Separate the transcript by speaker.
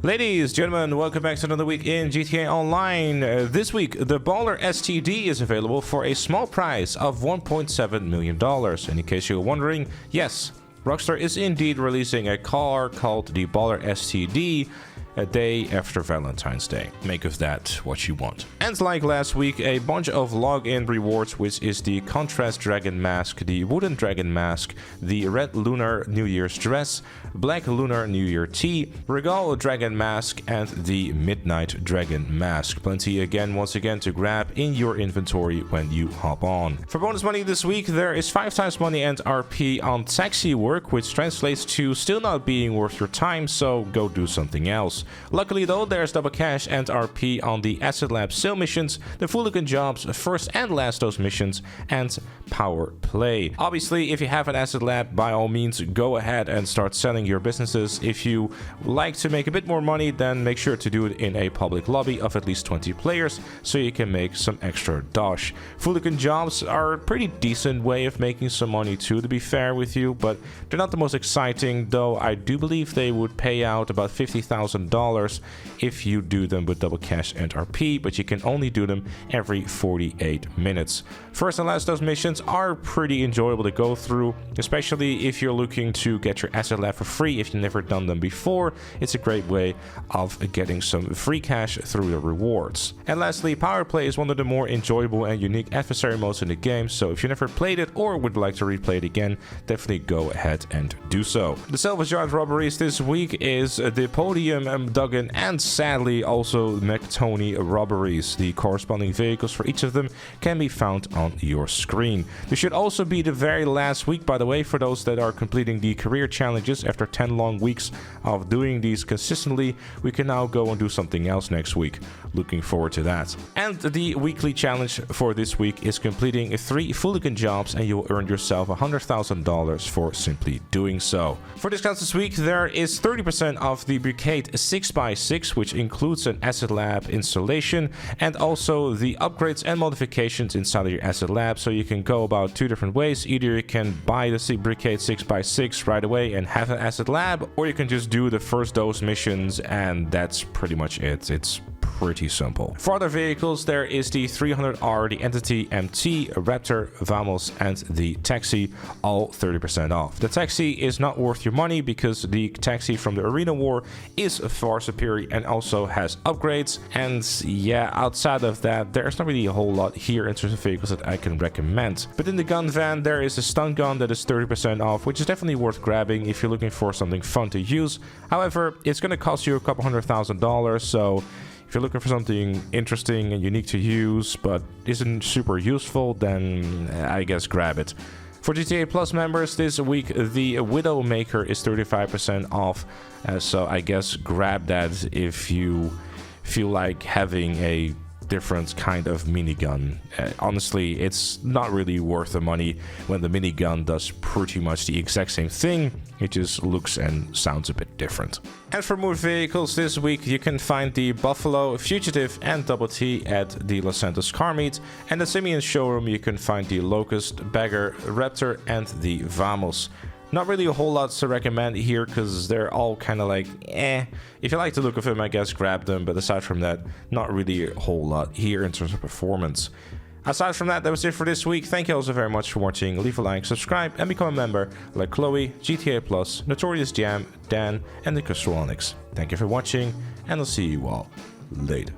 Speaker 1: Ladies, gentlemen, welcome back to another week in GTA Online. This week, the Baller STD is available for a small price of $1.7 million. And in case you're wondering, yes, Rockstar is indeed releasing a car called the Baller STD a day after Valentine's Day. Make of that what you want. And like last week, a bunch of login rewards, which is the Contrast Dragon Mask, the Wooden Dragon Mask, the Red Lunar New Year's Dress, Black Lunar New Year Tea, Regal Dragon Mask, and the Midnight Dragon Mask. Plenty again, once again, to grab in your inventory when you hop on. For bonus money this week, there is 5 times money and RP on taxi work, which translates to still not being worth your time, so go do something else. Luckily though, there's double cash and RP on the Acid Lab sale missions, the Fooligan Jobs first and last dose missions, and Power Play. Obviously, if you have an Acid Lab, by all means go ahead and start selling your businesses. If you like to make a bit more money, then make sure to do it in a public lobby of at least 20 players so you can make some extra dosh. Fooligan Jobs are a pretty decent way of making some money too, to be fair with you, but they're not the most exciting, though I do believe they would pay out about $50,000 if you do them with double cash and RP, but you can only do them every 48 minutes. First and last dose missions are pretty enjoyable to go through, especially if you're looking to get your Acid Lab for free if you've never done them before. It's a great way of getting some free cash through the rewards. And lastly, Power Play is one of the more enjoyable and unique adversary modes in the game, so if you never played it or would like to replay it again, definitely go ahead and do so. The salvage yard robberies this week is the Podium, Duggan, and sadly also McTony robberies. The corresponding vehicles for each of them can be found on your screen. This should also be the very last week, by the way, for those that are completing the career challenges. After 10 long weeks of doing these consistently, we can now go and do something else next week. Looking forward to that. And the weekly challenge for this week is completing 3 Fooligan Jobs, and you'll earn yourself $100,000 for simply doing so. For discounts this week, there is 30% off the Brigade 6x6, which includes an Acid Lab installation, and also the upgrades and modifications inside of your Acid Lab. So you can go about 2 different ways. Either you can buy the Brigade 6x6 right away and have an Acid Lab, or you can just do the first dose missions, and that's pretty much it. It's pretty simple. For other vehicles, there is the 300R, the Entity MT, Raptor, Vamos, and the Taxi, all 30% off. The Taxi is not worth your money because the Taxi from the Arena War is far superior and also has upgrades. And yeah, outside of that, there's not really a whole lot here in terms of vehicles that I can recommend. But in the gun van, there is a stun gun that is 30% off, which is definitely worth grabbing if you're looking for something fun to use. However, it's going to cost you a couple $100,000, so if you're looking for something interesting and unique to use, but isn't super useful, then I guess grab it. For GTA Plus members this week, the Widowmaker is 35% off, so I guess grab that if you feel like having a different kind of minigun. Honestly, it's not really worth the money when the minigun does pretty much the exact same thing. It just looks and sounds a bit different. And for more vehicles this week, you can find the Buffalo, Fugitive, and Double T at the Los Santos Car Meet. And the Simeon showroom, you can find the Locust, Bagger, Raptor, and the Vamos. Not really a whole lot to recommend here because they're all kind of like, eh. If you like the look of them, I guess grab them. But aside from that, not really a whole lot here in terms of performance. Aside from that, that was it for this week. Thank you also very much for watching. Leave a like, subscribe, and become a member like Chloe, GTA Plus, Notorious Jam, Dan, and the Crystal Onyx. Thank you for watching, and I'll see you all later.